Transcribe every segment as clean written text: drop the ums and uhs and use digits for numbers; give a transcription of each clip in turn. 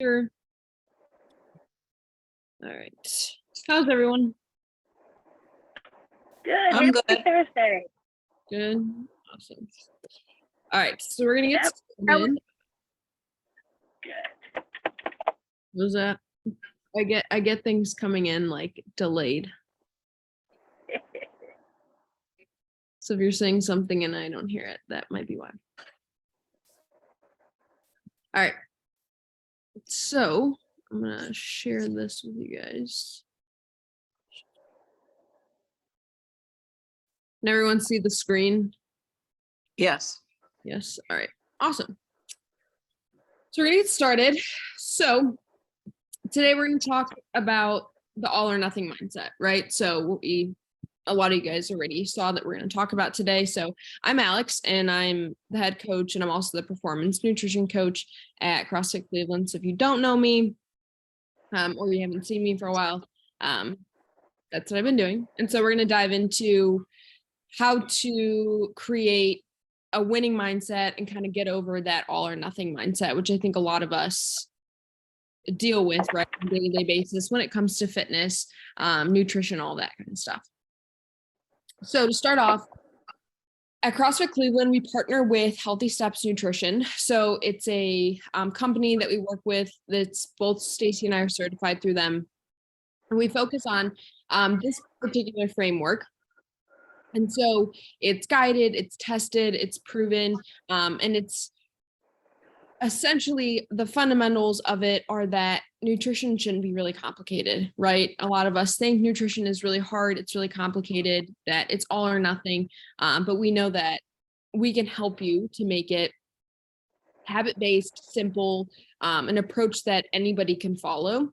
Sure. All right. How's everyone? Good. I'm Happy good. Thursday. Good. Awesome. All right. So we're gonna get Yep, that was started. good. What was that? I get things coming in like delayed. So if you're saying something and I don't hear it, that might be why. All right. So I'm gonna share this with you guys. Can everyone see the screen? Yes. Yes. All right. Awesome. So we're gonna get started. So today we're gonna talk about the all or nothing mindset, right? So a lot of you guys already saw that we're going to talk about today. So I'm Alex and I'm the head coach and I'm also the performance nutrition coach at CrossFit Cleveland. So if you don't know me or you haven't seen me for a while, that's what I've been doing. And so we're going to dive into how to create a winning mindset and kind of get over that all or nothing mindset, which I think a lot of us deal with, right, on a day-to-day basis when it comes to fitness, nutrition, all that kind of stuff. So to start off, at CrossFit Cleveland, we partner with Healthy Steps Nutrition. So it's a company that we work with that's both Stacy and I are certified through them. And we focus on this particular framework. And so it's guided, it's tested, it's proven, and it's essentially the fundamentals of it are that nutrition shouldn't be really complicated, right? A lot of us think nutrition is really hard, it's really complicated, that it's all or nothing. But we know that we can help you to make it habit-based, simple, an approach that anybody can follow.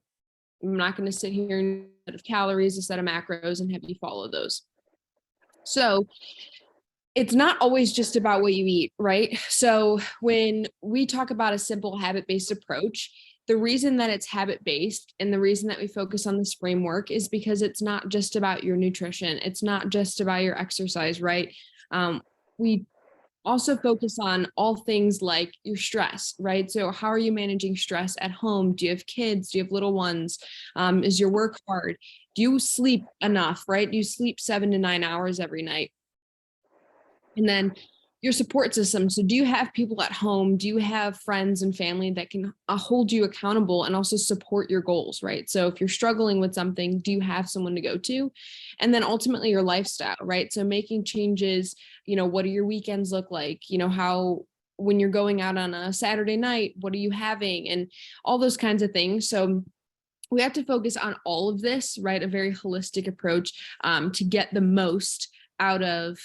I'm not going to sit here and set of calories, a set of macros, and have you follow those. So it's not always just about what you eat, right? So when we talk about a simple habit-based approach, the reason that it's habit-based and the reason that we focus on this framework is because it's not just about your nutrition. It's not just about your exercise, right? We also focus on all things like your stress, right? So how are you managing stress at home? Do you have kids? Do you have little ones? Is your work hard? Do you sleep enough, right? Do you sleep 7 to 9 hours every night? And then your support system. So do you have people at home? Do you have friends and family that can hold you accountable and also support your goals, right? So if you're struggling with something, do you have someone to go to? And then ultimately your lifestyle, right? So making changes, what do your weekends look like? How, when you're going out on a Saturday night, what are you having? And all those kinds of things. So we have to focus on all of this, right? A very holistic approach to get the most out of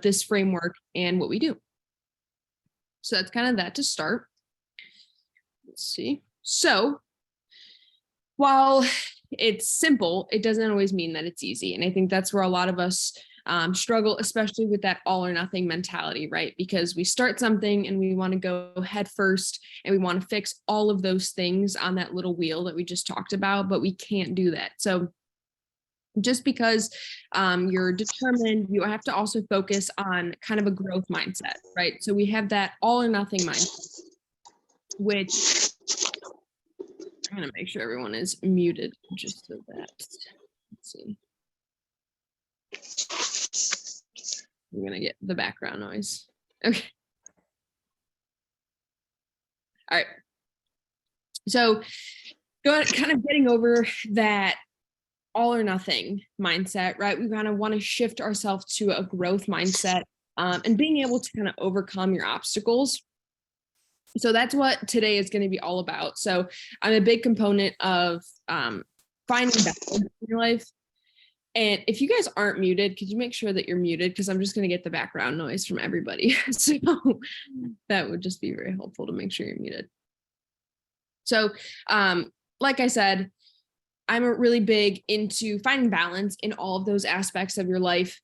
this framework and what we do. So that's kind of that to start. Let's see. So while it's simple, it doesn't always mean that it's easy. And I think that's where a lot of us struggle, especially with that all or nothing mentality, right? Because we start something and we want to go head first and we want to fix all of those things on that little wheel that we just talked about, but we can't do that. So just because you're determined, you have to also focus on kind of a growth mindset, right? So we have that all or nothing mindset, which I'm going to make sure everyone is muted just so that, let's see. I'm going to get the background noise. Okay. All right. So kind of getting over that all or nothing mindset, right? We kind of want to shift ourselves to a growth mindset and being able to kind of overcome your obstacles. So that's what today is going to be all about. So I'm a big component of finding balance in your life. And if you guys aren't muted, could you make sure that you're muted? Because I'm just going to get the background noise from everybody. So that would just be very helpful to make sure you're muted. So like I said, I'm really big into finding balance in all of those aspects of your life.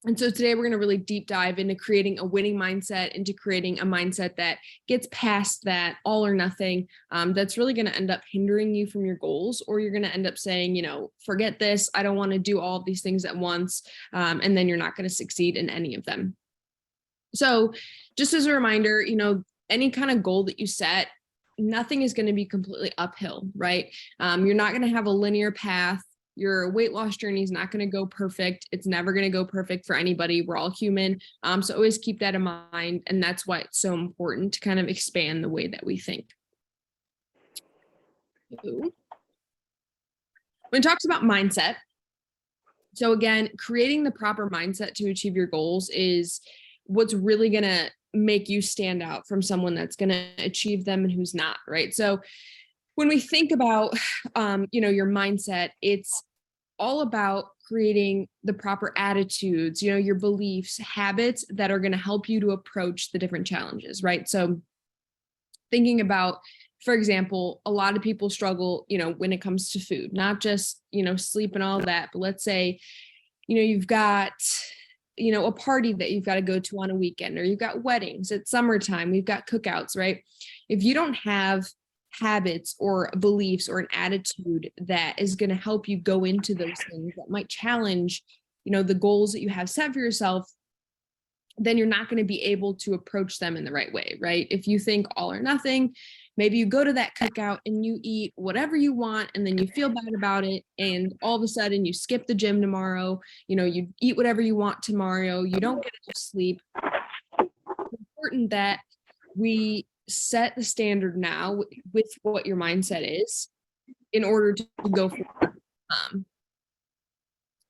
And so today we're going to really deep dive into creating a winning mindset, into creating a mindset that gets past that all or nothing. That's really going to end up hindering you from your goals, or you're going to end up saying, forget this. I don't want to do all of these things at once. And then you're not going to succeed in any of them. So just as a reminder, any kind of goal that you set, nothing is going to be completely uphill, right? You're not going to have a linear path. Your weight loss journey is not going to go perfect. It's never going to go perfect for anybody. We're all human. So always keep that in mind. And that's why it's so important to kind of expand the way that we think. When it talks about mindset, so again, creating the proper mindset to achieve your goals is what's really going to make you stand out from someone that's going to achieve them and who's not, right? So when we think about, your mindset, it's all about creating the proper attitudes, your beliefs, habits that are going to help you to approach the different challenges, right? So thinking about, for example, a lot of people struggle, when it comes to food, not just, sleep and all that, but let's say, you've got, a party that you've got to go to on a weekend, or you've got weddings, it's summertime, we've got cookouts, right? If you don't have habits or beliefs or an attitude that is going to help you go into those things that might challenge, the goals that you have set for yourself, then you're not going to be able to approach them in the right way, right? If you think all or nothing, maybe you go to that cookout and you eat whatever you want and then you feel bad about it. And all of a sudden you skip the gym tomorrow, you eat whatever you want tomorrow, you don't get enough sleep. It's important that we set the standard now with what your mindset is in order to go forward.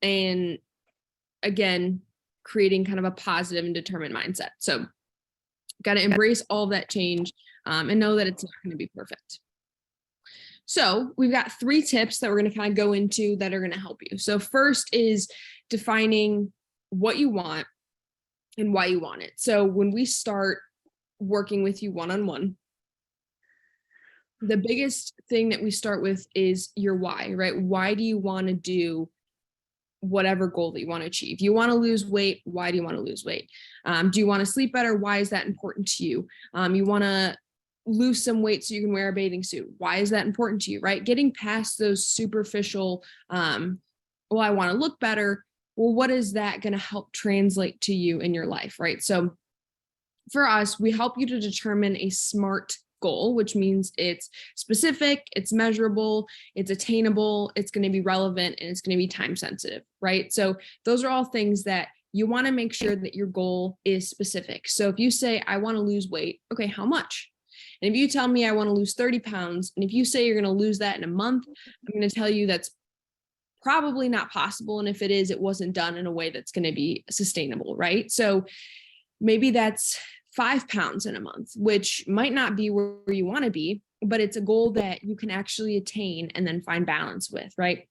And again, creating kind of a positive and determined mindset. So got to embrace all of that change and know that it's not going to be perfect. So we've got 3 tips that we're going to kind of go into that are going to help you. So first is defining what you want and why you want it. So when we start working with you one-on-one, the biggest thing that we start with is your why, right? Why do you want to do whatever goal that you want to achieve? You want to lose weight. Why do you want to lose weight? Do you want to sleep better? Why is that important to you? You want to lose some weight so you can wear a bathing suit. Why is that important to you, right? Getting past those superficial, well, I want to look better. Well, what is that going to help translate to you in your life, right? So for us, we help you to determine a SMART goal, which means it's specific, it's measurable, it's attainable, it's going to be relevant, and it's going to be time sensitive, right? So those are all things that you want to make sure that your goal is specific. So if you say, I want to lose weight, okay, how much? And if you tell me I want to lose 30 pounds, and if you say you're going to lose that in a month, I'm going to tell you that's probably not possible. And if it is, it wasn't done in a way that's going to be sustainable, right? So maybe that's 5 pounds in a month, which might not be where you want to be, but it's a goal that you can actually attain and then find balance with, right?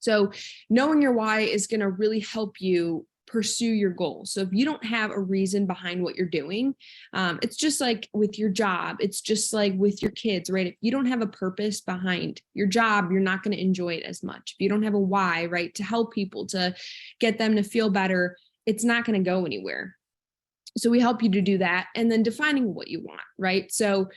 So knowing your why is going to really help you pursue your goals. So if you don't have a reason behind what you're doing, it's just like with your job, it's just like with your kids, right? If you don't have a purpose behind your job, you're not going to enjoy it as much. If you don't have a why, right, to help people, to get them to feel better, it's not going to go anywhere. So we help you to do that. And then defining what you want, right? So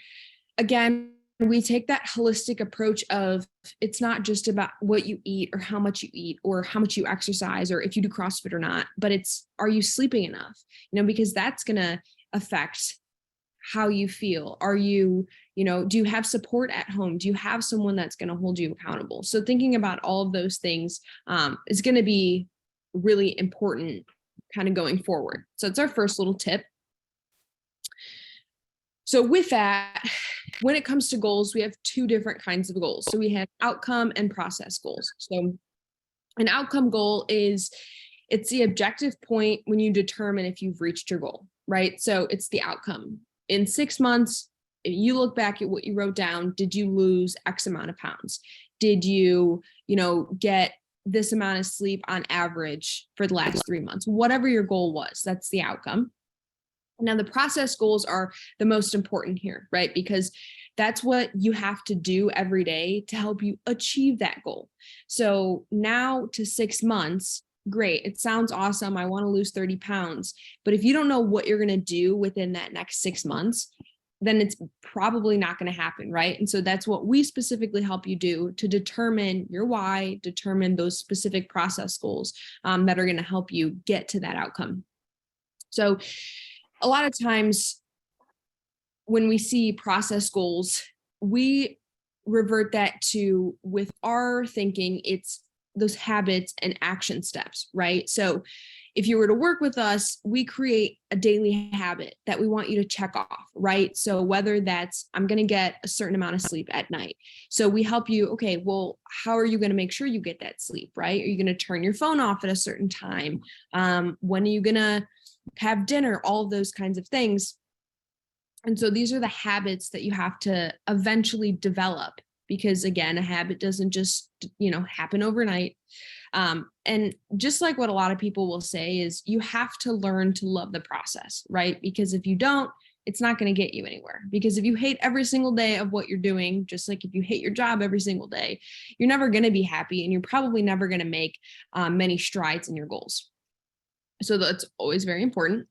again, we take that holistic approach of it's not just about what you eat or how much you eat or how much you exercise or if you do CrossFit or not, but it's, are you sleeping enough? Because that's going to affect how you feel. Are you, do you have support at home? Do you have someone that's going to hold you accountable? So thinking about all of those things is going to be really important kind of going forward. So it's our first little tip. So with that, when it comes to goals, we have 2 different kinds of goals. So we have outcome and process goals. So an outcome goal is, it's the objective point when you determine if you've reached your goal, right? So it's the outcome. In 6 months, you look back at what you wrote down. Did you lose X amount of pounds? Did you, get this amount of sleep on average for the last 3 months? Whatever your goal was, that's the outcome. Now, the process goals are the most important here, right? Because that's what you have to do every day to help you achieve that goal. So now to 6 months, great. It sounds awesome. I want to lose 30 pounds. But if you don't know what you're going to do within that next 6 months, then it's probably not going to happen, right? And so that's what we specifically help you do to determine your why, determine those specific process goals that are going to help you get to that outcome. So a lot of times when we see process goals, we revert that to, with our thinking, it's those habits and action steps, right? So if you were to work with us, we create a daily habit that we want you to check off, right? So whether that's, I'm going to get a certain amount of sleep at night. So we help you, okay, well, how are you going to make sure you get that sleep, right? Are you going to turn your phone off at a certain time? When are you going to have dinner? All of those kinds of things. And so these are the habits that you have to eventually develop, because again, a habit doesn't just, happen overnight. And just like what a lot of people will say is, you have to learn to love the process, right? Because if you don't, it's not going to get you anywhere. Because if you hate every single day of what you're doing, just like if you hate your job every single day, you're never going to be happy, and you're probably never going to make many strides in your goals. So that's always very important.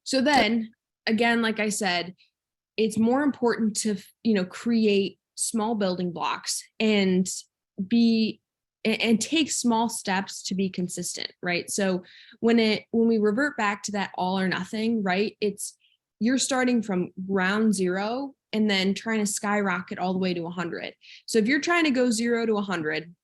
So then again, like I said, it's more important to, create small building blocks and take small steps to be consistent, right? So when we revert back to that all or nothing, right? You're starting from ground zero and then trying to skyrocket all the way to 100. So if you're trying to go 0 to 100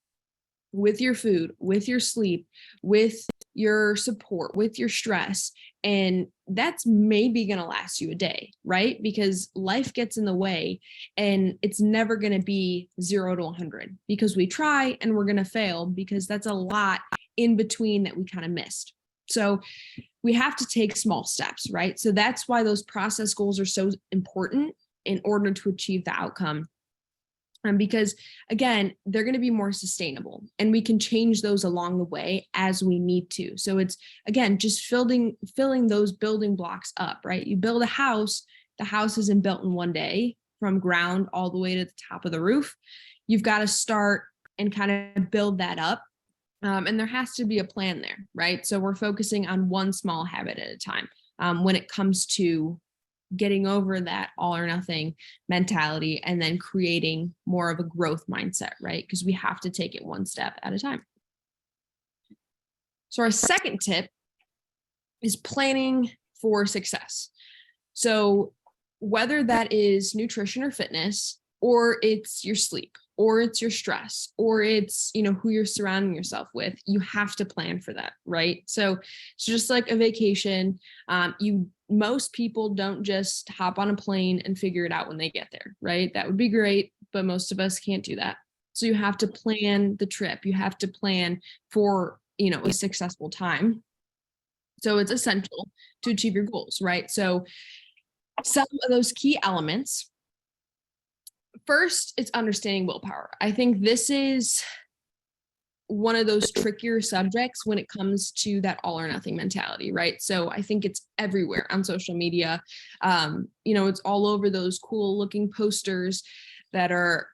with your food, with your sleep, with your support, with your stress, and that's maybe going to last you a day, right? Because life gets in the way, and it's never going to be 0 to 100, because we try and we're going to fail, because that's a lot in between that we kind of missed. So we have to take small steps, right? So that's why those process goals are so important in order to achieve the outcome. Because again, they're going to be more sustainable, and we can change those along the way as we need to. So it's, again, just filling those building blocks up, right? You build a house, the house isn't built in one day from ground all the way to the top of the roof. You've got to start and kind of build that up. And there has to be a plan there, right? So we're focusing on one small habit at a time when it comes to getting over that all or nothing mentality, and then creating more of a growth mindset, right? Because we have to take it one step at a time. So our second tip is planning for success. So whether that is nutrition or fitness, or it's your sleep, or it's your stress, or it's, who you're surrounding yourself with, you have to plan for that, right? So it's just like a vacation. Most people don't just hop on a plane and figure it out when they get there, right? That would be great, but most of us can't do that. So you have to plan the trip. You have to plan for, a successful time. So it's essential to achieve your goals, right? So some of those key elements. First, it's understanding willpower. I think this is one of those trickier subjects when it comes to that all or nothing mentality, right? So I think it's everywhere on social media. It's all over those cool looking posters that are,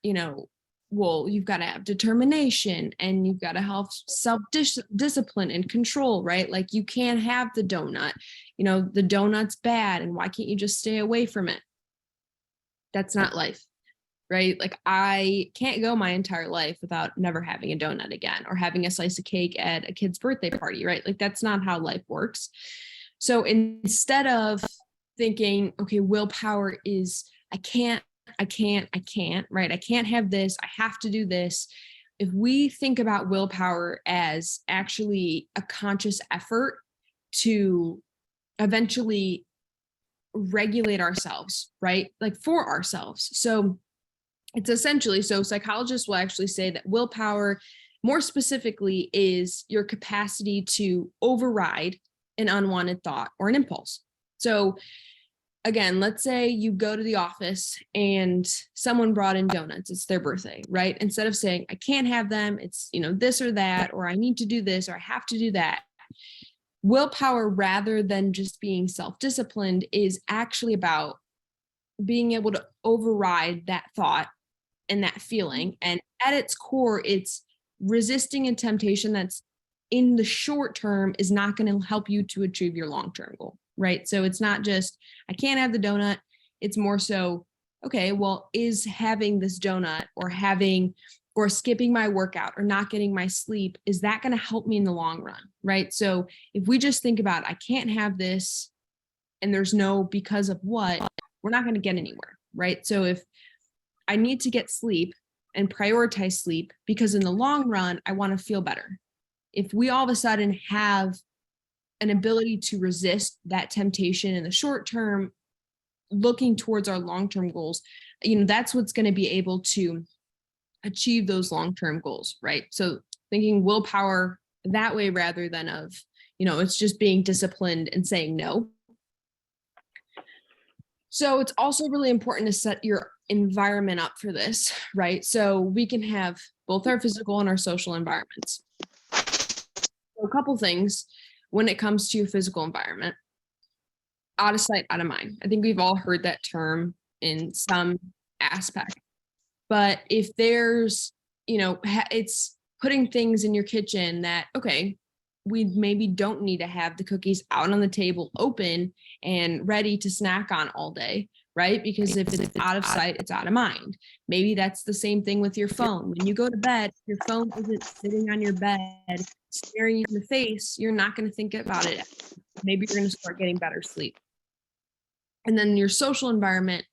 well, you've got to have determination, and you've got to have self-discipline and control, right? Like, you can't have the donut, the donut's bad, and why can't you just stay away from it? That's not life. Right? Like, I can't go my entire life without never having a donut again, or having a slice of cake at a kid's birthday party, right? Like, that's not how life works. So instead of thinking, okay, willpower is, I can't, right? I can't have this. I have to do this. If we think about willpower as actually a conscious effort to eventually regulate ourselves, right? Like, for ourselves. So it's essentially, so psychologists will actually say that willpower, more specifically, is your capacity to override an unwanted thought or an impulse. So again, let's say you go to the office and someone brought in donuts, it's their birthday, right? Instead of saying, I can't have them, it's, this or that, or I need to do this, or I have to do that. Willpower, rather than just being self-disciplined, is actually about being able to override that thought and that feeling. And at its core, it's resisting a temptation that's, in the short term, is not going to help you to achieve your long-term goal, right? So it's not just, I can't have the donut. It's more so, okay, well, is having this donut, or skipping my workout, or not getting my sleep, is that going to help me in the long run, right? So if we just think about, I can't have this, and there's no because of what, we're not going to get anywhere, right? So if I need to get sleep and prioritize sleep because in the long run, I want to feel better. If we all of a sudden have an ability to resist that temptation in the short term, looking towards our long-term goals, that's what's going to be able to achieve those long-term goals, right? So thinking willpower that way rather than of, it's just being disciplined and saying no. So it's also really important to set your environment up for this, right? So we can have both our physical and our social environments. So a couple things when it comes to your physical environment. Out of sight, out of mind. I think we've all heard that term in some aspect. But if there's, it's putting things in your kitchen that, okay, we maybe don't need to have the cookies out on the table open and ready to snack on all day, right? Because if it's out of sight, it's out of mind. Maybe that's the same thing with your phone. When you go to bed, your phone isn't sitting on your bed, staring you in the face, you're not going to think about it. Maybe you're going to start getting better sleep. And then your social environment,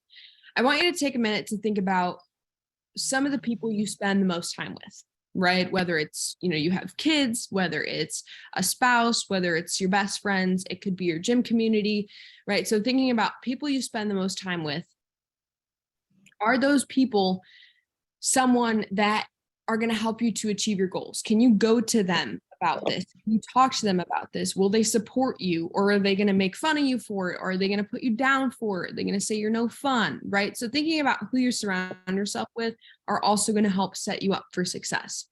I want you to take a minute to think about some of the people you spend the most time with, right? Whether it's, you have kids, whether it's a spouse, whether it's your best friends, it could be your gym community, right? So thinking about people you spend the most time with, are those people someone that are going to help you to achieve your goals? Can you go to them about this? Can you talk to them about this? Will they support you, or are they going to make fun of you for it? Or are they going to put you down for it? Are they going to say you're no fun, right? So thinking about who you surround yourself with are also going to help set you up for success.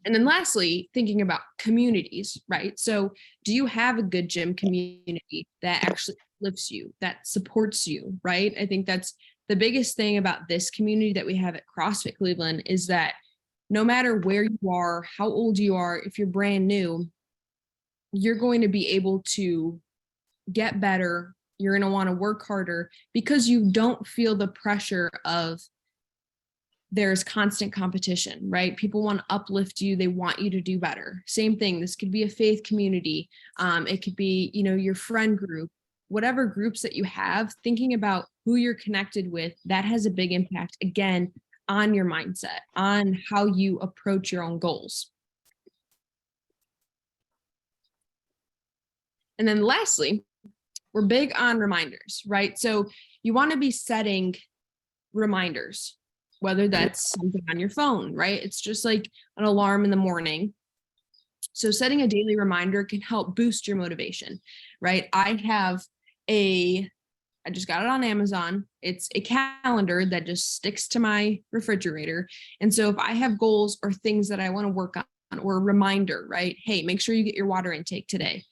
And then lastly, thinking about communities, right? So do you have a good gym community that actually lifts you, that supports you, right? I think that's the biggest thing about this community that we have at CrossFit Cleveland is that no matter where you are, how old you are, if you're brand new, you're going to be able to get better. You're going to want to work harder because you don't feel the pressure of there's constant competition, right? People want to uplift you. They want you to do better. Same thing. This could be a faith community. It could be, your friend group, whatever groups that you have, thinking about who you're connected with, that has a big impact, again, on your mindset, on how you approach your own goals. And then lastly, we're big on reminders, right? So you want to be setting reminders, whether that's something on your phone, right? It's just like an alarm in the morning. So setting a daily reminder can help boost your motivation, right? I just got it on Amazon. It's a calendar that just sticks to my refrigerator. And so if I have goals or things that I want to work on, or a reminder, right? Hey, make sure you get your water intake today.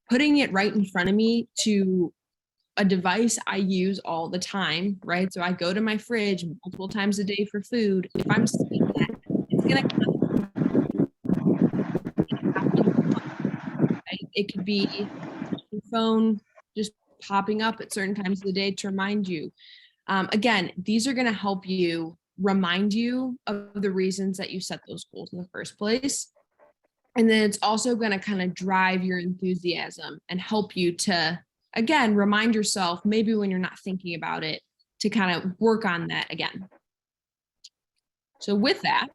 Putting it right in front of me to a device I use all the time, right? So I go to my fridge multiple times a day for food. If I'm seeing that, it's going to, it could be your phone just popping up at certain times of the day to remind you. Again, these are going to help you remind you of the reasons that you set those goals in the first place. And then it's also going to kind of drive your enthusiasm and help you to, again, remind yourself, maybe when you're not thinking about it, to kind of work on that again. So with that,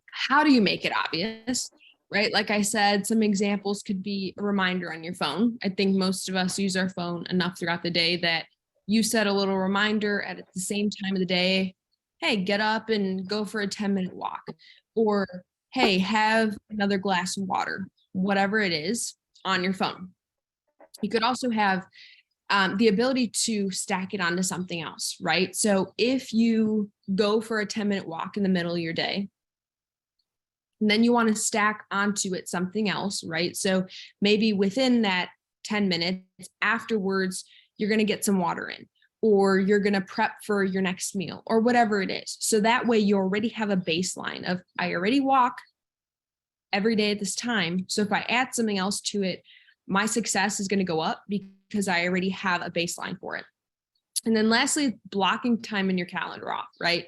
how do you make it obvious, right? Like I said, some examples could be a reminder on your phone. I think most of us use our phone enough throughout the day that you set a little reminder at the same time of the day. Hey, get up and go for a 10-minute walk. Or, hey, have another glass of water, whatever it is, on your phone. You could also have the ability to stack it onto something else, right? So if you go for a 10-minute walk in the middle of your day, and then you want to stack onto it something else, right? So maybe within that 10 minutes afterwards, you're going to get some water in, or you're going to prep for your next meal, or whatever it is. So that way you already have a baseline of, I already walk every day at this time. So if I add something else to it, my success is going to go up because I already have a baseline for it. And then lastly, blocking time in your calendar off, right?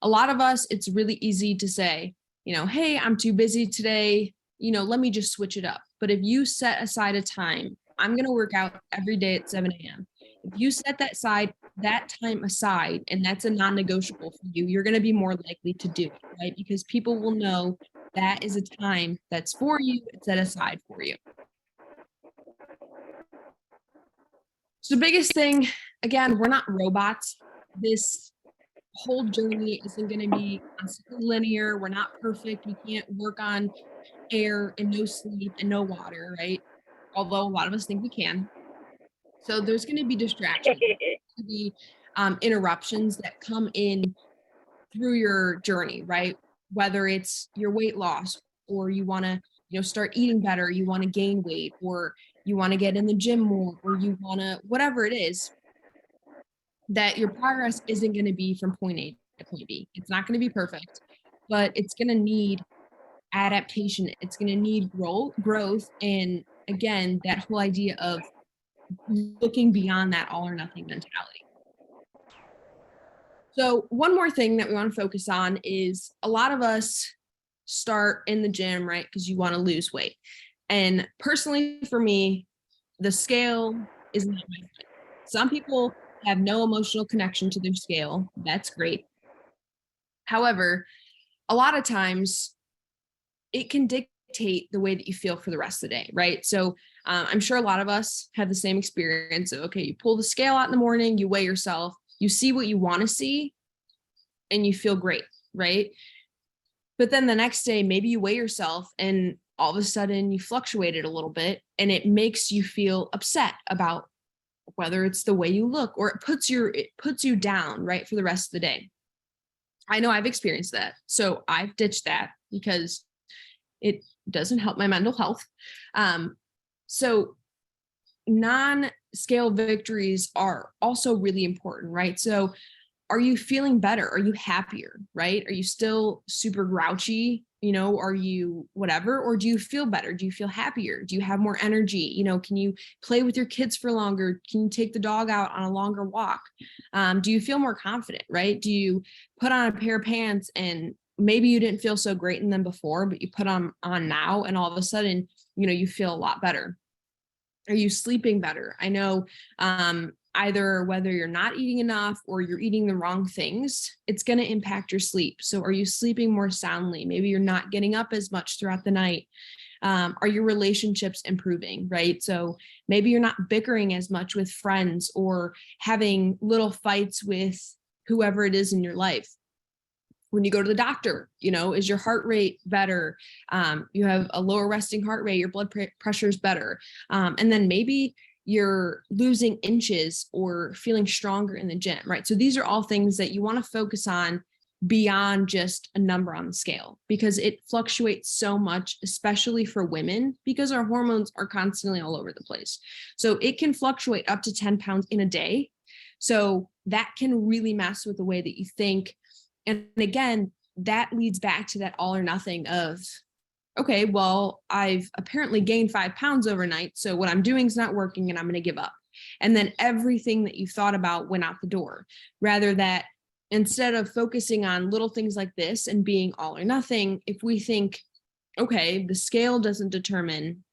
A lot of us, it's really easy to say, hey, I'm too busy today, let me just switch it up. But if you set aside a time I'm going to work out every day at 7 a.m. If you set that time aside, and that's a non-negotiable for you, you're going to be more likely to do it, right? Because people will know that is a time that's for you, it's set aside for you. So the biggest thing, again, we're not robots. This whole journey isn't going to be constantly linear. We're not perfect. We can't work on air and no sleep and no water, right? Although a lot of us think we can. So there's going to be distractions, the interruptions that come in through your journey, right? Whether it's your weight loss, or you want to, start eating better, you want to gain weight, or you want to get in the gym more, or you want to, whatever it is, that your progress isn't going to be from point A to point B. It's not going to be perfect, but it's going to need adaptation. It's going to need growth. And again, that whole idea of looking beyond that all or nothing mentality. So one more thing that we want to focus on is a lot of us start in the gym, right? Because you want to lose weight. And personally, for me, the scale is not my friend. Some people have no emotional connection to their scale. That's great. However, a lot of times it can dictate the way that you feel for the rest of the day, right? So I'm sure a lot of us have the same experience. So, okay, you pull the scale out in the morning, you weigh yourself, you see what you want to see, and you feel great, right? But then the next day, maybe you weigh yourself and all of a sudden you fluctuated a little bit, and it makes you feel upset about whether it's the way you look, or it puts you down, right, for the rest of the day. I know I've experienced that. So I've ditched that because it doesn't help my mental health. So non-scale victories are also really important, right? So are you feeling better? Are you happier, right? Are you still super grouchy? Are you whatever? Or do you feel better? Do you feel happier? Do you have more energy? Can you play with your kids for longer? Can you take the dog out on a longer walk? Do you feel more confident, right? Do you put on a pair of pants and maybe you didn't feel so great in them before, but you put on now and all of a sudden, you feel a lot better? Are you sleeping better? I know either whether you're not eating enough or you're eating the wrong things, it's going to impact your sleep. So are you sleeping more soundly? Maybe you're not getting up as much throughout the night. Are your relationships improving, right? So maybe you're not bickering as much with friends or having little fights with whoever it is in your life. When you go to the doctor, is your heart rate better? You have a lower resting heart rate, your blood pressure is better. And then maybe you're losing inches or feeling stronger in the gym, right? So these are all things that you want to focus on beyond just a number on the scale, because it fluctuates so much, especially for women, because our hormones are constantly all over the place. So it can fluctuate up to 10 pounds in a day. So that can really mess with the way that you think. And again, that leads back to that all or nothing of, okay, well, I've apparently gained 5 pounds overnight. So what I'm doing is not working and I'm going to give up. And then everything that you thought about went out the door, rather that instead of focusing on little things like this and being all or nothing, if we think, okay, the scale doesn't determine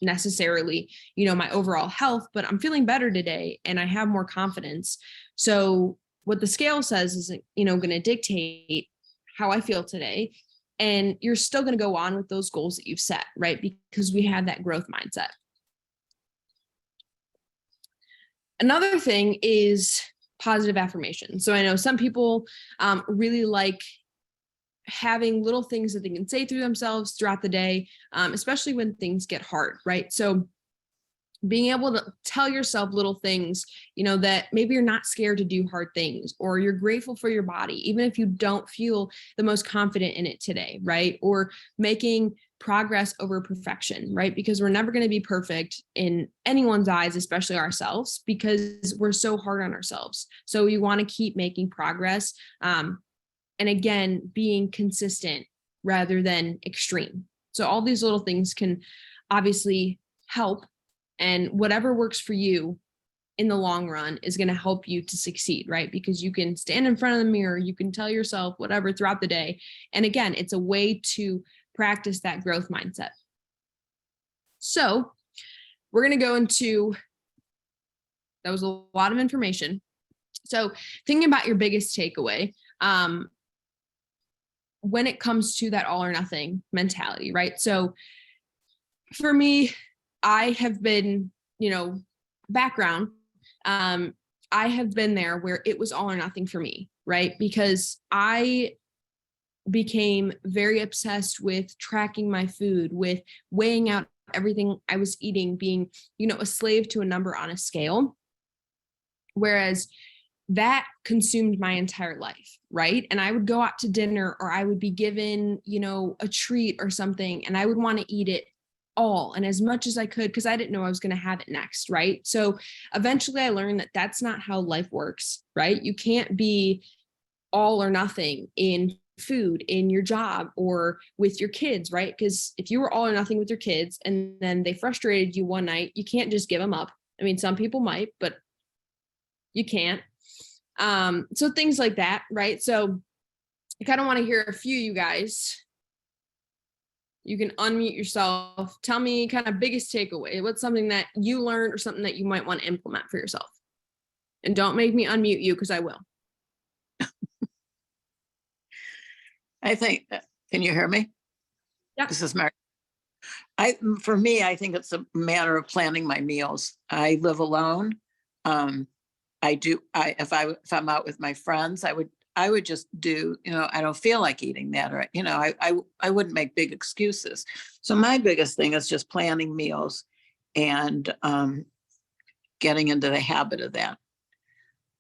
necessarily, my overall health, but I'm feeling better today and I have more confidence. So what the scale says isn't, going to dictate how I feel today. And you're still going to go on with those goals that you've set, right? Because we have that growth mindset. Another thing is positive affirmation. So I know some people really like having little things that they can say through themselves throughout the day, especially when things get hard, right? So being able to tell yourself little things, that maybe you're not scared to do hard things, or you're grateful for your body, even if you don't feel the most confident in it today, right? Or making progress over perfection, right? Because we're never going to be perfect in anyone's eyes, especially ourselves, because we're so hard on ourselves. So you want to keep making progress. And again, being consistent rather than extreme. So all these little things can obviously help. And whatever works for you in the long run is going to help you to succeed, right? Because you can stand in front of the mirror, you can tell yourself whatever throughout the day. And again, it's a way to practice that growth mindset. So we're going to go into, that was a lot of information. So thinking about your biggest takeaway, when it comes to that all or nothing mentality, right? So for me, I have been, background, I have been there where it was all or nothing for me, right? Because I became very obsessed with tracking my food, with weighing out everything I was eating, being, a slave to a number on a scale. Whereas that consumed my entire life, right? And I would go out to dinner, or I would be given, a treat or something, and I would want to eat it all and as much as I could because I didn't know I was going to have it next, right? So eventually I learned that that's not how life works, right? You can't be all or nothing in food, in your job, or with your kids, right? Because if you were all or nothing with your kids and then they frustrated you one night, you can't just give them up. I mean, some people might, but you can't. So things like that, right? So I kind of want to hear a few, you guys. You can unmute yourself. Tell me kind of biggest takeaway. What's something that you learned or something that you might want to implement for yourself? And don't make me unmute you because I will. I think, can you hear me? Yeah. This is Mark. For me, I think it's a matter of planning my meals. I live alone. If I'm out with my friends, I would just do, I don't feel like eating that, or, I wouldn't make big excuses. So my biggest thing is just planning meals and getting into the habit of that.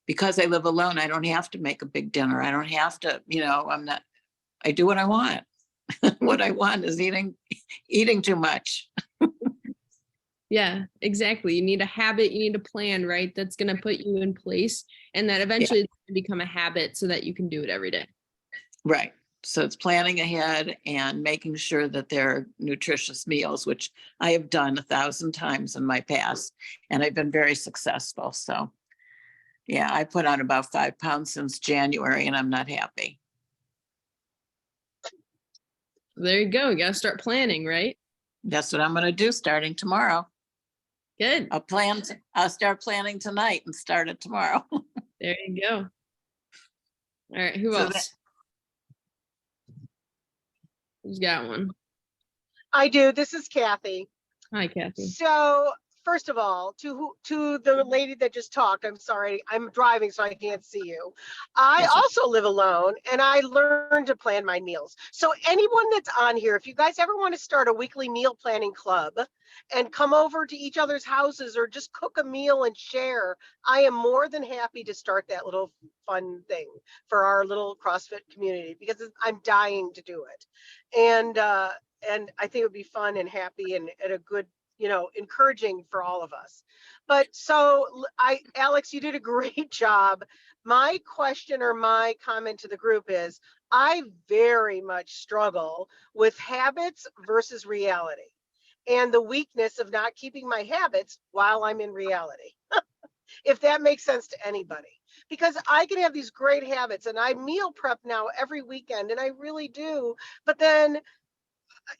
Because I live alone, I don't have to make a big dinner. I don't have to, I do what I want. What I want is eating too much. Yeah, exactly. You need a habit, you need a plan, right? That's going to put you in place, and that eventually it's going to become a habit so that you can do it every day. Right. So it's planning ahead and making sure that they're nutritious meals, which I have done 1,000 times in my past, and I've been very successful. So yeah, I put on about 5 pounds since January, and I'm not happy. There you go. You got to start planning, right? That's what I'm going to do starting tomorrow. Good. I'll start planning tonight and start it tomorrow. There you go. All right. Who So else? Who's got one? I do. This is Kathy. Hi, Kathy. So first of all, to the lady that just talked, I'm sorry, I'm driving, so I can't see you. I also live alone, and I learned to plan my meals. So anyone that's on here, if you guys ever want to start a weekly meal planning club and come over to each other's houses or just cook a meal and share, I am more than happy to start that little fun thing for our little CrossFit community, because I'm dying to do it. And I think it would be fun and happy and a good, encouraging for all of us. But so Alex, you did a great job. My question or my comment to the group is, I very much struggle with habits versus reality, and the weakness of not keeping my habits while I'm in reality. If that makes sense to anybody, because I can have these great habits, and I meal prep now every weekend, and I really do. But then,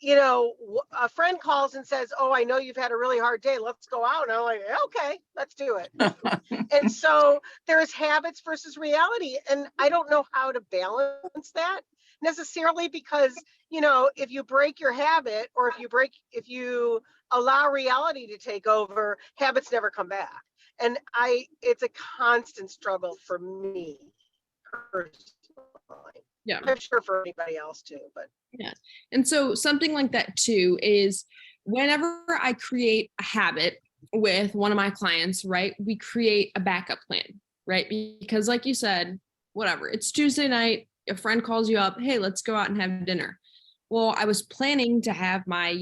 a friend calls and says, "Oh, I know you've had a really hard day. Let's go out." And I'm like, "Okay, let's do it." And so there's habits versus reality. And I don't know how to balance that necessarily, because, if you break your habit, or if you allow reality to take over, habits never come back. And it's a constant struggle for me personally. Yeah. I'm sure for anybody else too, but yeah. And so something like that too is whenever I create a habit with one of my clients, right, we create a backup plan, right? Because like you said, whatever, it's Tuesday night, a friend calls you up, hey, let's go out and have dinner. Well, I was planning to have my,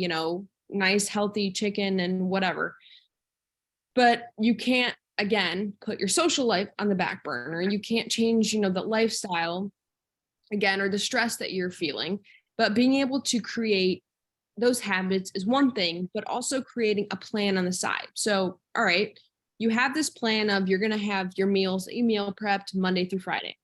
nice, healthy chicken and whatever, but you can't, again, put your social life on the back burner. You can't change, the lifestyle again, or the stress that you're feeling. But being able to create those habits is one thing, but also creating a plan on the side. So, all right, you have this plan of you're going to have your meals that you meal prepped Monday through Friday,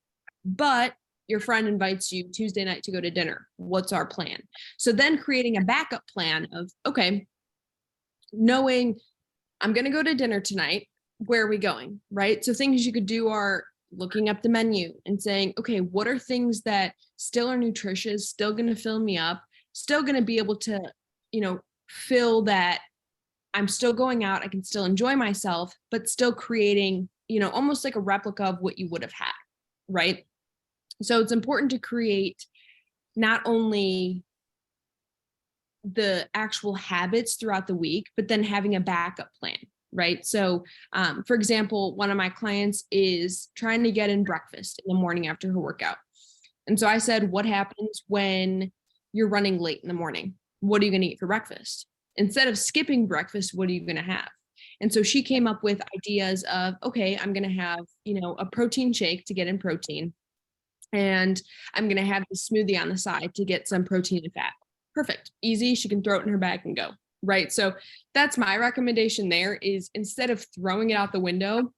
but your friend invites you Tuesday night to go to dinner. What's our plan? So then creating a backup plan of, okay, knowing I'm going to go to dinner tonight. Where are we going? Right. So things you could do are looking up the menu and saying, okay, what are things that still are nutritious, still going to fill me up, still going to be able to, fill that I'm still going out, I can still enjoy myself, but still creating, almost like a replica of what you would have had. Right. So it's important to create not only the actual habits throughout the week, but then having a backup plan, right? So, for example, one of my clients is trying to get in breakfast in the morning after her workout. And so I said, what happens when you're running late in the morning? What are you going to eat for breakfast? Instead of skipping breakfast, what are you going to have? And so she came up with ideas of, okay, I'm going to have, a protein shake to get in protein. And I'm going to have the smoothie on the side to get some protein and fat. Perfect. Easy. She can throw it in her bag and go. Right. So that's my recommendation there is instead of throwing it out the window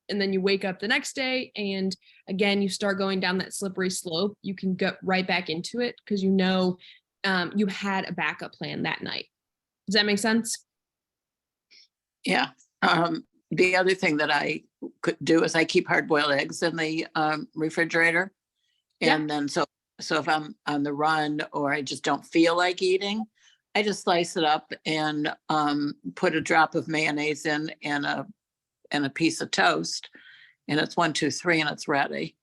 and then you wake up the next day and again, you start going down that slippery slope, you can get right back into it because you had a backup plan that night. Does that make sense? Yeah. The other thing that I could do is I keep hard-boiled eggs in the refrigerator. And then so if I'm on the run or I just don't feel like eating, I just slice it up and put a drop of mayonnaise in and a piece of toast. And it's 1, 2, 3, and it's ready.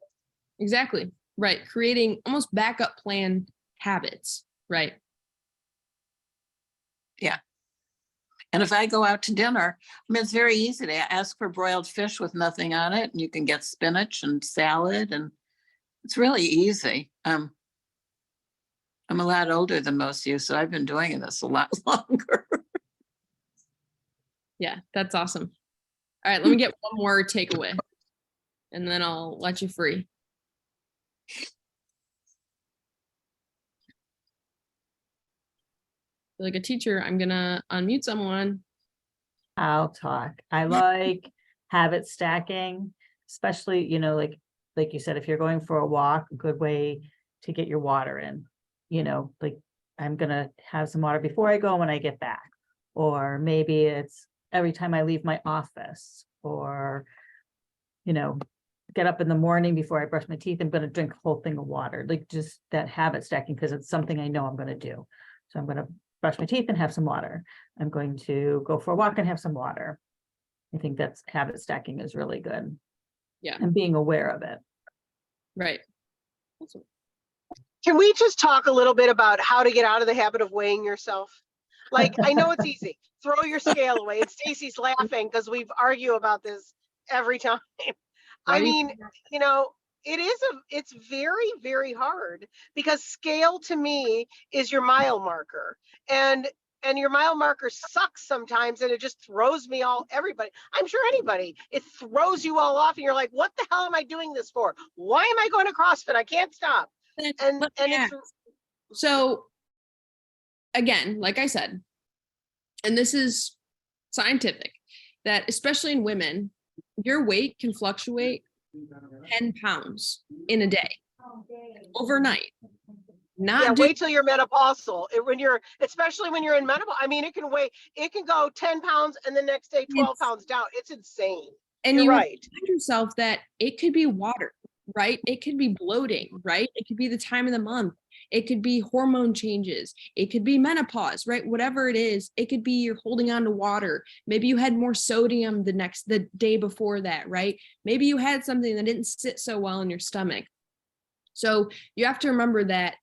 Exactly. Right. Creating almost backup plan habits. Right. Yeah. And if I go out to dinner, it's very easy to ask for broiled fish with nothing on it. And you can get spinach and salad, and it's really easy. I'm a lot older than most of you, so I've been doing this a lot longer. Yeah, that's awesome. All right, let me get one more takeaway and then I'll let you free. Like a teacher, I'm gonna unmute someone. I'll talk. I like habit stacking, especially, like you said, if you're going for a walk, a good way to get your water in, like I'm gonna have some water before I go when I get back. Or maybe it's every time I leave my office or, get up in the morning before I brush my teeth, I'm gonna drink a whole thing of water, like just that habit stacking, because it's something I know I'm gonna do. So I'm gonna brush my teeth and have some water. I'm going to go for a walk and have some water. I think that's habit stacking is really good. Yeah. And being aware of it. Right. Can we just talk a little bit about how to get out of the habit of weighing yourself? Like, I know it's easy. Throw your scale away. And Stacy's laughing because we've argued about this every time. I mean, it's very, very hard because scale to me is your mile marker. And your mile marker sucks sometimes and it just throws everybody. I'm sure anybody, it throws you all off and you're like, what the hell am I doing this for? Why am I going to CrossFit? I can't stop. And it's so again, like I said, and this is scientific, that especially in women, your weight can fluctuate 10 pounds in a day overnight. Wait till you're menopausal. Especially when you're in menopause. I mean, it can go 10 pounds and the next day 12 pounds down. It's insane. And you're right. Find yourself that it could be water, right? It could be bloating, right? It could be the time of the month. It could be hormone changes. It could be menopause, right? Whatever it is, it could be you're holding on to water. Maybe you had more sodium the day before that, right? Maybe you had something that didn't sit so well in your stomach. So you have to remember that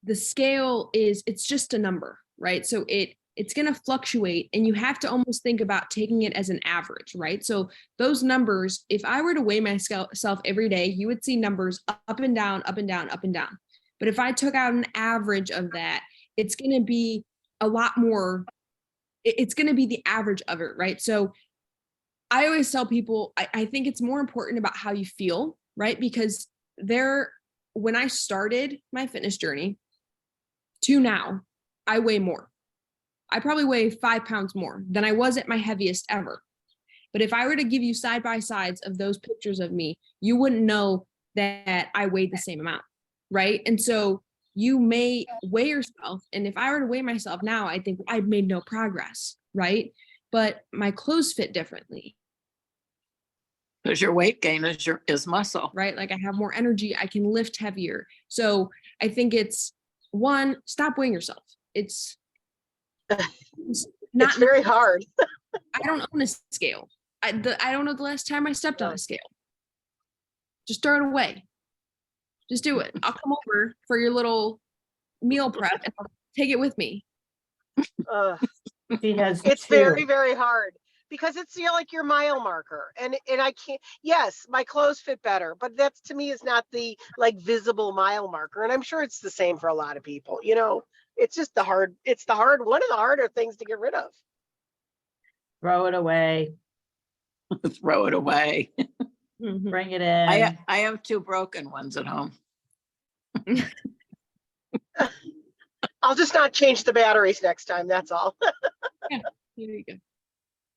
the scale it's just a number, right? So it's going to fluctuate and you have to almost think about taking it as an average, right? So those numbers, if I were to weigh myself every day, you would see numbers up and down, up and down, up and down. But if I took out an average of that, it's going to be a lot more, it's going to be the average of it, right? So I always tell people, I think it's more important about how you feel, right? Because when I started my fitness journey to now, I weigh more. I probably weigh 5 pounds more than I was at my heaviest ever. But if I were to give you side by sides of those pictures of me, you wouldn't know that I weighed the same amount, right? And so you may weigh yourself. And if I were to weigh myself now, I think I've made no progress, right? but my clothes fit differently, Because your weight gain is muscle. right? Like I have more energy, I can lift heavier. So I think it's one, stop weighing yourself. It's not, It's very hard. I don't own a scale. I don't know the last time I stepped on No. a scale. Just throw it away. Just do it. I'll come over for your little meal prep and I'll take it with me. She has It's two. very, very hard because it's, you know, like your mile marker, and I can't, yes, my clothes fit better, but that's, to me, is not the like visible mile marker. And I'm sure it's the same for a lot of people, you know, it's just one of the harder things to get rid of. Throw it away, Throw it away. Mhm. bring it in. I have 2 broken ones at home. I'll just not change the batteries next time. That's all. There you go.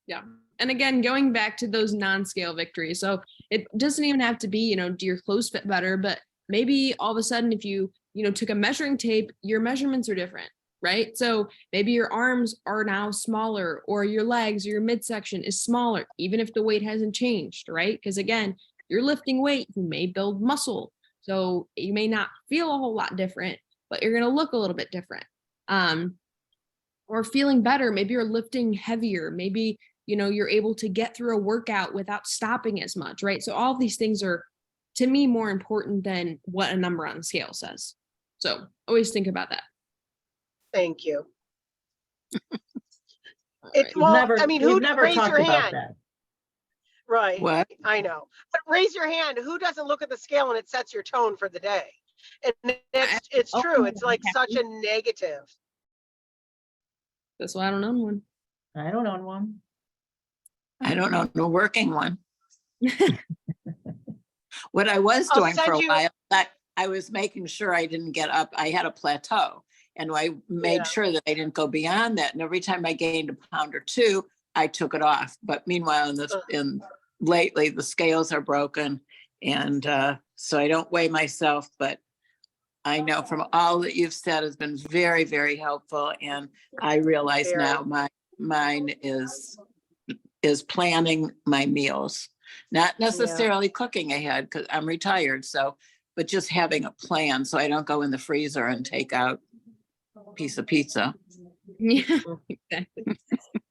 Yeah. And again, going back to those non-scale victories. So it doesn't even have to be, you know, do your clothes fit better, but maybe all of a sudden, if you took a measuring tape, your measurements are different, right? So maybe your arms are now smaller, or your legs or your midsection is smaller, even if the weight hasn't changed, right? Because again, you're lifting weight, you may build muscle. So you may not feel a whole lot different, but you're going to look a little bit different. Or feeling better, maybe you're lifting heavier, maybe you're able to get through a workout without stopping as much, right? So all of these things are, to me, more important than what a number on the scale says. So always think about that. Thank you. All It's right. well, I mean, who, we've never raise talked your about hand. that. Right. What? I know. But raise your hand. Who doesn't look at the scale and it sets your tone for the day? And it's Oh, true. It's like okay. such a negative. That's why I don't own one. I don't own one. I don't know, no working one. What I was I'll doing for send a you- while, that I was making sure I didn't get up. I had a plateau, and I made Yeah. sure that I didn't go beyond that. And every time I gained a pound or 2, I took it off. But meanwhile, lately the scales are broken, and so I don't weigh myself. But I know from all that you've said has been very, very helpful, and I realize Very. now mine is planning my meals, not necessarily cooking ahead because I'm retired. So, but just having a plan so I don't go in the freezer and take out a piece of pizza. Yeah, exactly.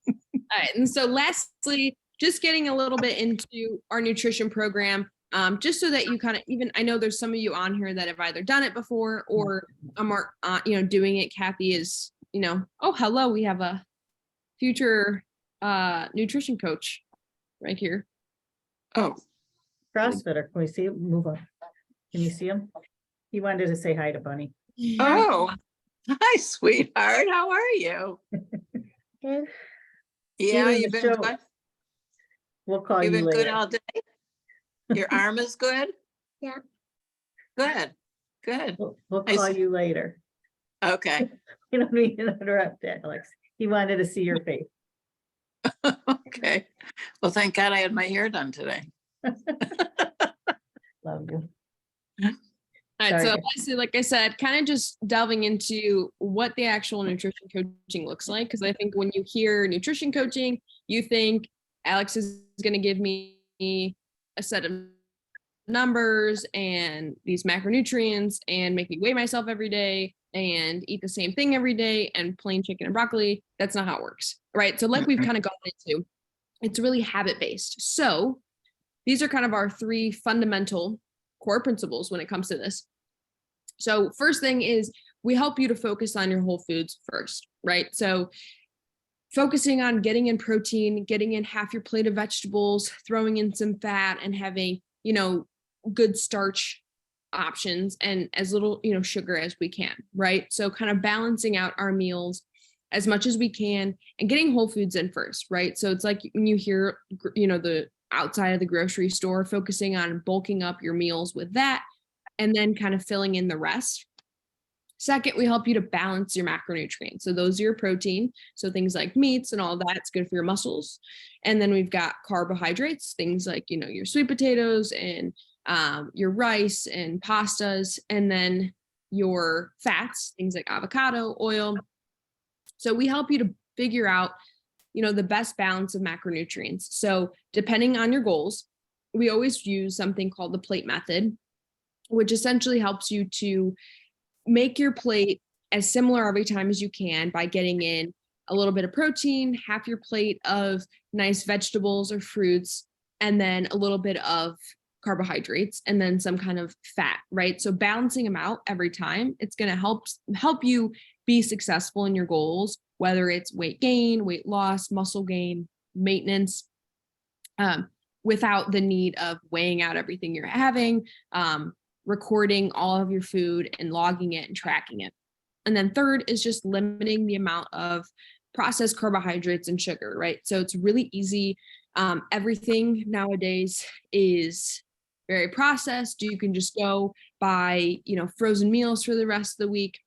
All right. And so lastly, just getting a little bit into our nutrition program, just so that you kind of, even, I know there's some of you on here that have either done it before or are, doing it. Kathy is, oh, hello, we have a future nutrition coach right here. Oh, CrossFitter. Can we see him? Move on. Can you see him? He wanted to say hi to Bunny. oh, hi, sweetheart. How are you? Good. Yeah, Steven, you've the been show- good. We'll call You've you been later. good all day. Your arm is good? Yeah. Good, good. We'll I call see. you later. Okay. You don't mean to interrupt, Alex. He wanted to see your face. Okay. Well, thank God I had my hair done today. Love you. All right, so Sorry. lastly, like I said, kind of just delving into what the actual nutrition coaching looks like, because I think when you hear nutrition coaching, you think Alex is going to give me a set of numbers and these macronutrients and make me weigh myself every day and eat the same thing every day and plain chicken and broccoli. That's not how it works, right? So like we've kind of gone into, it's really habit-based. So these are kind of our 3 fundamental core principles when it comes to this. So first thing is we help you to focus on your whole foods first, right? So focusing on getting in protein, getting in half your plate of vegetables, throwing in some fat, and having, good starch options and as little, sugar as we can, right? So kind of balancing out our meals as much as we can and getting whole foods in first, right? So it's like when you hear, the outside of the grocery store, focusing on bulking up your meals with that and then kind of filling in the rest. Second, we help you to balance your macronutrients. So those are your protein. So things like meats and all that, it's good for your muscles. And then we've got carbohydrates, things like, your sweet potatoes and your rice and pastas, and then your fats, things like avocado, oil. So we help you to figure out the best balance of macronutrients. So depending on your goals, we always use something called the plate method, which essentially helps you to make your plate as similar every time as you can by getting in a little bit of protein, half your plate of nice vegetables or fruits, and then a little bit of carbohydrates, and then some kind of fat, right? So balancing them out every time, it's going to help you be successful in your goals, whether it's weight gain, weight loss, muscle gain, maintenance, without the need of weighing out everything you're having, recording all of your food and logging it and tracking it. And then third is just limiting the amount of processed carbohydrates and sugar, right? So it's really easy. Everything nowadays is very processed. You can just go buy, frozen meals for the rest of the week.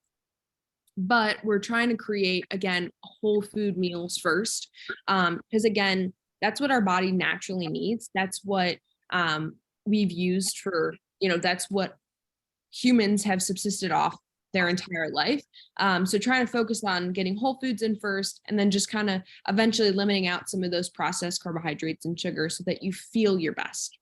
But we're trying to create, again, whole food meals first. Because again, that's what our body naturally needs. That's what we've used for, that's what humans have subsisted off their entire life. So trying to focus on getting whole foods in first, and then just kind of eventually limiting out some of those processed carbohydrates and sugar so that you feel your best.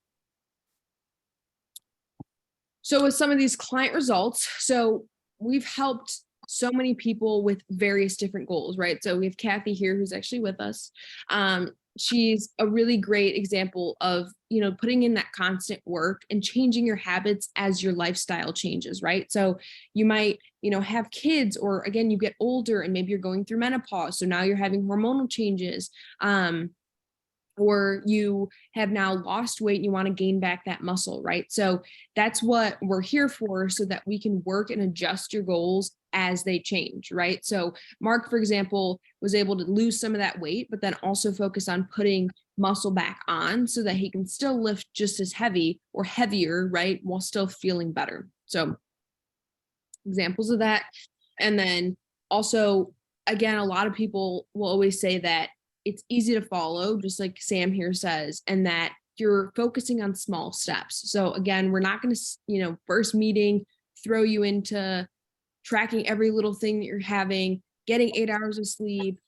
So with some of these client results, so we've helped so many people with various different goals, right? So we have Kathy here who's actually with us. She's a really great example of, putting in that constant work and changing your habits as your lifestyle changes, right? So you might, have kids, or again, you get older and maybe you're going through menopause. So now you're having hormonal changes. Or you have now lost weight and you want to gain back that muscle, right? So that's what we're here for, so that we can work and adjust your goals as they change, right? So Mark, for example, was able to lose some of that weight, but then also focus on putting muscle back on so that he can still lift just as heavy or heavier, right? While still feeling better. So examples of that. And then also, again, a lot of people will always say that it's easy to follow, just like Sam here says, and that you're focusing on small steps. So again, we're not going to, first meeting, throw you into tracking every little thing that you're having, getting 8 hours of sleep,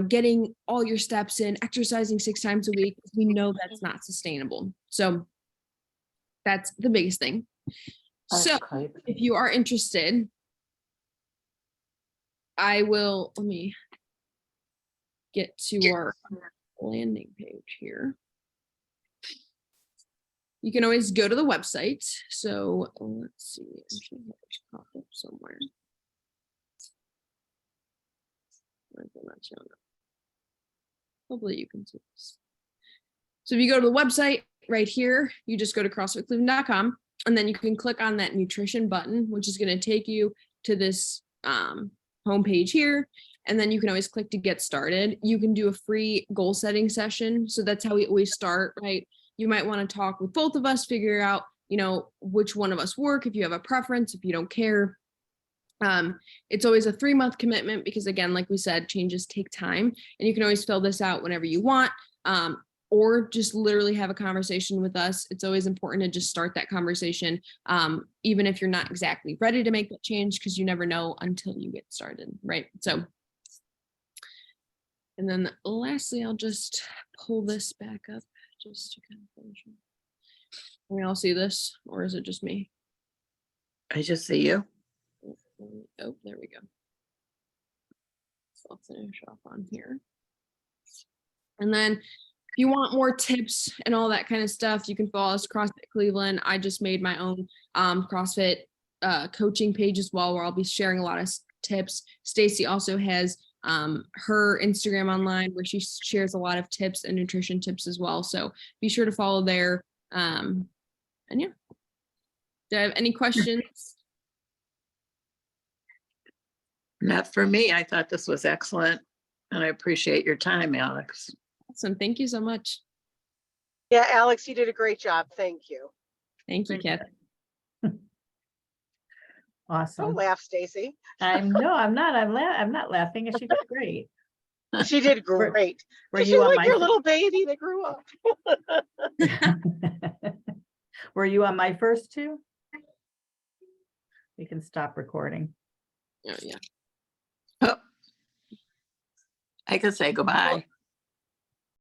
getting all your steps in, exercising 6 times a week. We know that's not sustainable. So that's the biggest thing. So if you are interested, let me get to our landing page here. You can always go to the website. So let's see, I should have it pop up somewhere. Hopefully you can see this. So if you go to the website right here, you just go to CrossFitCleveland.com, and then you can click on that nutrition button, which is going to take you to this homepage here. And then you can always click to get started. You can do a free goal setting session. So that's how we always start, right? You might want to talk with both of us, figure out, which one of us work, if you have a preference, if you don't care. It's always a 3-month commitment because, again, like we said, changes take time, and you can always fill this out whenever you want, or just literally have a conversation with us. It's always important to just start that conversation, even if you're not exactly ready to make that change, because you never know until you get started, right? So, and then lastly, I'll just pull this back up just to kind of finish. Can we all see this, or is it just me? I just see you. Oh, there we go. So I'll finish off on here. And then if you want more tips and all that kind of stuff, you can follow us, CrossFit Cleveland. I just made my own CrossFit coaching page as well, where I'll be sharing a lot of tips. Stacy also has her Instagram online, where she shares a lot of tips and nutrition tips as well. So be sure to follow there. And yeah, do I have any questions? Not for me. I thought this was excellent, and I appreciate your time, Alex. Awesome. Thank you so much. Yeah, Alex, you did a great job. Thank you. Thank you, Kathy. Awesome. Don't laugh, Stacy. I'm not laughing. She did great. She did great. Were She's you on like my your little baby that grew up. Were you on my first two? You can stop recording. Oh, yeah. Oh, I could say goodbye.